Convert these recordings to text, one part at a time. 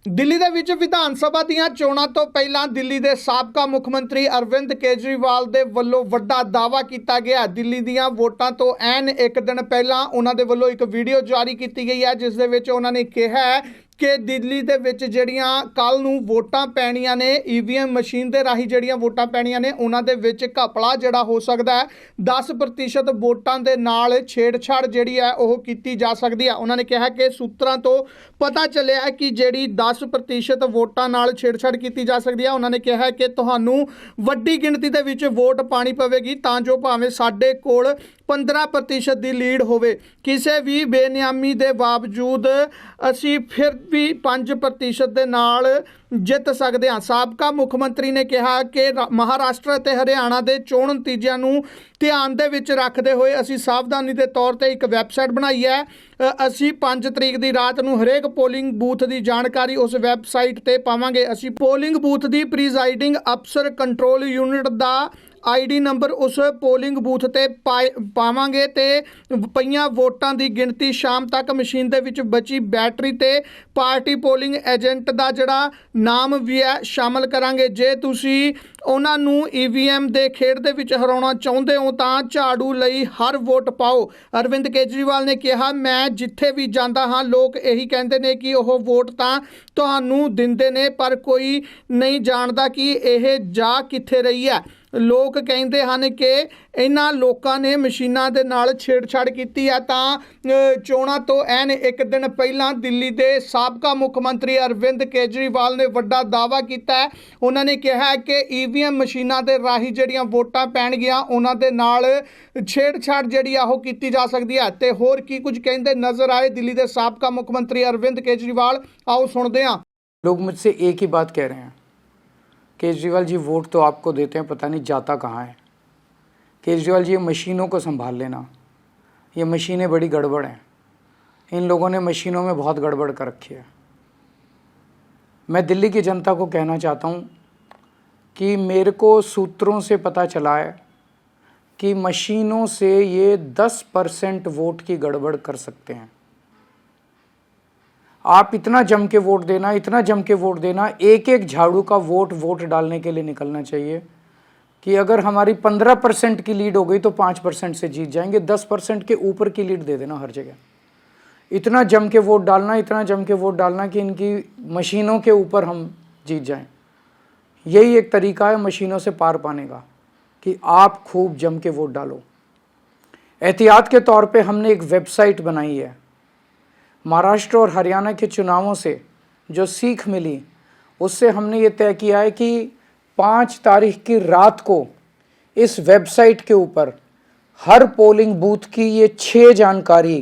ਦਿੱਲੀ ਦੇ ਵਿੱਚ ਵਿਧਾਨ ਸਭਾ ਦੀਆਂ ਚੋਣਾਂ ਤੋਂ ਪਹਿਲਾਂ ਦਿੱਲੀ ਦੇ ਸਾਬਕਾ ਮੁੱਖ ਮੰਤਰੀ ਅਰਵਿੰਦ ਕੇਜਰੀਵਾਲ ਦੇ ਵੱਲੋਂ ਵੱਡਾ ਦਾਅਵਾ ਕੀਤਾ ਗਿਆ। ਦਿੱਲੀ ਦੀਆਂ ਵੋਟਾਂ ਤੋਂ ਐਨ ਇੱਕ ਦਿਨ ਪਹਿਲਾਂ ਉਹਨਾਂ ਦੇ ਵੱਲੋਂ ਇੱਕ ਵੀਡੀਓ ਜਾਰੀ ਕੀਤੀ ਗਈ ਹੈ, ਜਿਸ ਦੇ ਵਿੱਚ ਉਹਨਾਂ ਨੇ ਕਿਹਾ ਹੈ ਕਿ ਦਿੱਲੀ ਦੇ ਵਿੱਚ ਜਿਹੜੀਆਂ ਕੱਲ ਨੂੰ ਵੋਟਾਂ ਪੈਣੀਆਂ ਨੇ, ਈਵੀਐਮ ਮਸ਼ੀਨ ਦੇ ਰਾਹੀਂ ਜਿਹੜੀਆਂ ਵੋਟਾਂ ਪੈਣੀਆਂ ਨੇ, ਉਹਨਾਂ ਦੇ ਵਿੱਚ ਘਪਲਾ ਜਿਹੜਾ ਹੋ ਸਕਦਾ ਹੈ। 10% ਵੋਟਾਂ ਦੇ ਨਾਲ ਛੇੜਛਾੜ ਜਿਹੜੀ ਹੈ ਉਹ ਕੀਤੀ ਜਾ ਸਕਦੀ ਹੈ। ਉਹਨਾਂ ਨੇ ਕਿਹਾ ਕਿ ਸੂਤਰਾਂ ਤੋਂ ਪਤਾ ਚੱਲਿਆ ਹੈ ਕਿ ਜਿਹੜੀ 10% ਵੋਟਾਂ ਨਾਲ ਛੇੜਛਾੜ ਕੀਤੀ ਜਾ ਸਕਦੀ ਹੈ। ਉਹਨਾਂ ਨੇ ਕਿਹਾ ਕਿ ਤੁਹਾਨੂੰ ਵੱਡੀ ਗਿਣਤੀ ਦੇ ਵਿੱਚ ਵੋਟ ਪਾਣੀ ਪਵੇਗੀ ਤਾਂ ਜੋ ਭਾਵੇਂ ਸਾਡੇ ਕੋਲ 15% ਦੀ ਲੀਡ ਹੋਵੇ, ਕਿਸੇ ਵੀ ਬੇਨਿਆਮੀ ਦੇ ਬਾਵਜੂਦ ਅਸੀਂ ਫਿਰ ਵੀ 5% ਦੇ ਨਾਲ ਜਿੱਤ ਸਕਦੇ ਹਾਂ। ਸਾਬਕਾ ਮੁੱਖ ਮੰਤਰੀ ਨੇ ਕਿਹਾ ਕਿ ਮਹਾਰਾਸ਼ਟਰ ਅਤੇ ਹਰਿਆਣਾ ਦੇ ਚੋਣ ਨਤੀਜਿਆਂ ਨੂੰ ਧਿਆਨ ਦੇ ਵਿੱਚ ਰੱਖਦੇ ਹੋਏ ਅਸੀਂ ਸਾਵਧਾਨੀ ਦੇ ਤੌਰ ਤੇ ਇੱਕ ਵੈਬਸਾਈਟ ਬਣਾਈ ਹੈ। ਅਸੀਂ 5 ਤਰੀਕ ਦੀ ਰਾਤ ਨੂੰ ਹਰੇਕ ਪੋਲਿੰਗ ਬੂਥ ਦੀ ਜਾਣਕਾਰੀ ਉਸ ਵੈਬਸਾਈਟ ਤੇ ਪਾਵਾਂਗੇ। ਅਸੀਂ ਪੋਲਿੰਗ ਬੂਥ ਦੀ ਪ੍ਰੀਜ਼ਾਈਡਿੰਗ ਅਫਸਰ ਕੰਟਰੋਲ ਯੂਨਿਟ ਦਾ ID ਨੰਬਰ ਉਸ ਪੋਲਿੰਗ ਬੂਥ ਤੇ ਪਾਵਾਂਗੇ ਤੇ ਪਈਆਂ ਵੋਟਾਂ ਦੀ ਗਿਣਤੀ ਸ਼ਾਮ ਤੱਕ ਮਸ਼ੀਨ ਦੇ ਵਿੱਚ ਬਚੀ ਬੈਟਰੀ ਤੇ ਪਾਰਟੀ ਪੋਲਿੰਗ ਏਜੰਟ ਦਾ ਜਿਹੜਾ ਨਾਮ ਵੀ ਹੈ ਸ਼ਾਮਲ ਕਰਾਂਗੇ। ਜੇ ਤੁਸੀਂ ਉਹਨਾਂ ਨੂੰ EVM ਦੇ ਖੇਡ ਦੇ ਵਿੱਚ ਹਰਾਉਣਾ ਚਾਹੁੰਦੇ ਹੋ ਤਾਂ ਝਾੜੂ ਲਈ ਹਰ ਵੋਟ ਪਾਓ। ਅਰਵਿੰਦ ਕੇਜਰੀਵਾਲ ਨੇ ਕਿਹਾ, ਮੈਂ ਜਿੱਥੇ ਵੀ ਜਾਂਦਾ ਹਾਂ ਲੋਕ ਇਹੀ ਕਹਿੰਦੇ ਨੇ ਕਿ ਉਹ ਵੋਟ ਤਾਂ ਤੁਹਾਨੂੰ ਦਿੰਦੇ ਨੇ, ਪਰ ਕੋਈ ਨਹੀਂ ਜਾਣਦਾ ਕਿ ਇਹ ਜਾ ਕਿੱਥੇ ਰਹੀ ਹੈ। ਲੋਕ ਕਹਿੰਦੇ ਹਨ ਕਿ ਇਹਨਾਂ ਲੋਕਾਂ ਨੇ ਮਸ਼ੀਨਾਂ ਦੇ ਨਾਲ ਛੇੜਛਾੜ ਕੀਤੀ ਹੈ। ਤਾਂ ਚੋਣਾਂ ਤੋਂ ਐਨ ਇੱਕ ਦਿਨ ਪਹਿਲਾਂ ਦਿੱਲੀ ਦੇ ਸਾਬਕਾ ਮੁੱਖ ਮੰਤਰੀ ਅਰਵਿੰਦ ਕੇਜਰੀਵਾਲ ਨੇ ਵੱਡਾ ਦਾਅਵਾ ਕੀਤਾ ਹੈ। ਉਹਨਾਂ ਨੇ ਕਿਹਾ ਕਿ EVM ਮਸ਼ੀਨਾਂ ਦੇ ਰਾਹੀਂ ਜਿਹੜੀਆਂ ਵੋਟਾਂ ਪੈਣਗੀਆਂ ਉਹਨਾਂ ਦੇ ਨਾਲ ਛੇੜਛਾੜ ਜਿਹੜੀ ਆ ਉਹ ਕੀਤੀ ਜਾ ਸਕਦੀ ਹੈ। ਤੇ ਹੋਰ ਕੀ ਕੁਝ ਕਹਿੰਦੇ ਨਜ਼ਰ ਆਏ ਦਿੱਲੀ ਦੇ ਸਾਬਕਾ ਮੁੱਖ ਮੰਤਰੀ ਅਰਵਿੰਦ ਕੇਜਰੀਵਾਲ, ਆਓ ਸੁਣਦੇ ਹਾਂ। लोग मुझसे एक ही बात कह रहे हैं, केजरीवाल जी वोट तो आपको देते हैं, पता नहीं जाता कहाँ है। केजरीवाल जी ये मशीनों को संभाल लेना, ये मशीनें बड़ी गड़बड़ हैं, इन लोगों ने मशीनों में बहुत गड़बड़ कर रखी है। मैं दिल्ली की जनता को कहना चाहता हूँ कि मेरे को सूत्रों से पता चला है कि मशीनों से ये 10% वोट की गड़बड़ कर सकते हैं। आप इतना जम के वोट देना, इतना जम के वोट देना, एक एक झाड़ू का वोट डालने के लिए निकलना चाहिए कि अगर हमारी 15% की लीड हो गई तो 5% से जीत जाएंगे। 10% के ऊपर की लीड दे देना हर जगह। इतना जम के वोट डालना, इतना जम के वोट डालना कि इनकी मशीनों के ऊपर हम जीत जाएं। यही एक तरीका है मशीनों से पार पाने का कि आप खूब जम के वोट डालो। एहतियात के तौर पे हमने एक वेबसाइट बनाई है। महाराष्ट्र और हरियाणा के चुनावों से जो सीख मिली उससे हमने ये तय किया है कि 5 तारीख की रात को इस वेबसाइट के ऊपर हर पोलिंग बूथ की ये 6 जानकारी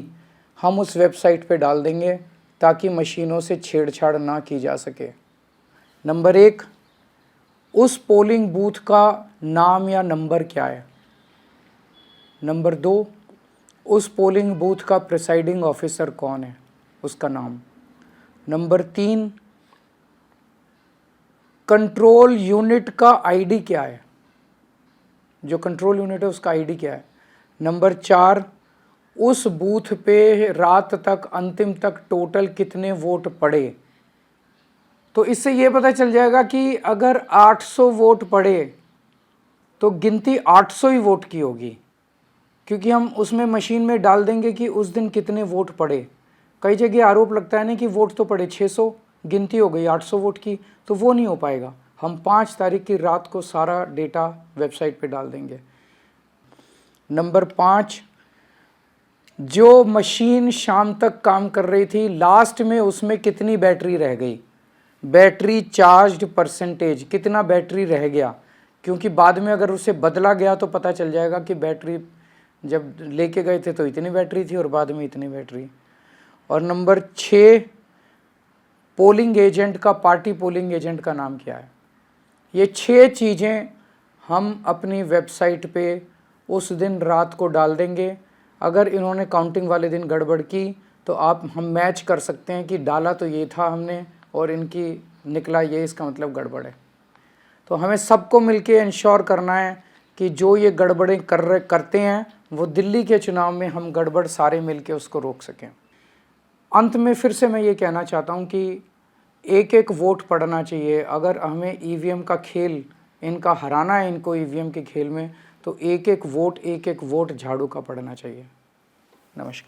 हम उस वेबसाइट पे डाल देंगे ताकि मशीनों से छेड़छाड़ ना की जा सके। नंबर 1, उस पोलिंग बूथ का नाम या नंबर क्या है। नंबर 2, उस पोलिंग बूथ का प्रिसाइडिंग ऑफिसर कौन है, उसका नाम। नंबर 3, कंट्रोल यूनिट का ID क्या है, जो कंट्रोल यूनिट है उसका ID क्या है। नंबर 4, उस बूथ पे रात तक अंतिम तक टोटल कितने वोट पड़े। तो इससे ये पता चल जाएगा कि अगर 800 वोट पड़े तो गिनती 800 ही वोट की होगी, क्योंकि हम उसमें मशीन में डाल देंगे कि उस दिन कितने वोट पड़े। कई जगह आरोप लगता है ना कि वोट तो पड़े 600, गिनती हो गई 800 वोट की, तो वो नहीं हो पाएगा। हम 5 तारीख की रात को सारा डेटा वेबसाइट पे डाल देंगे। नंबर 5, जो मशीन शाम तक काम कर रही थी लास्ट में उसमें कितनी बैटरी रह गई, बैटरी चार्ज परसेंटेज, कितना बैटरी रह गया, क्योंकि बाद में अगर उसे बदला गया तो पता चल जाएगा कि बैटरी जब लेके गए थे तो इतनी बैटरी थी और बाद में इतनी बैटरी। और नंबर 6, पोलिंग एजेंट का, पार्टी पोलिंग एजेंट का नाम क्या है। ये 6 चीज़ें हम अपनी वेबसाइट पे उस दिन रात को डाल देंगे। अगर इन्होंने काउंटिंग वाले दिन गड़बड़ की तो हम मैच कर सकते हैं कि डाला तो ये था हमने और इनकी निकला ये, इसका मतलब गड़बड़ है। तो हमें सबको मिलके इंश्योर करना है कि जो ये गड़बड़ें करते हैं वो दिल्ली के चुनाव में हम गड़बड़ सारे मिलके उसको रोक सकें। अंत में फिर से मैं ये कहना चाहता हूँ कि एक एक वोट पड़ना चाहिए। अगर हमें ईवीएम का खेल इनका हराना है, इनको ईवीएम के खेल में, तो एक एक वोट झाड़ू का पड़ना चाहिए। नमस्कार।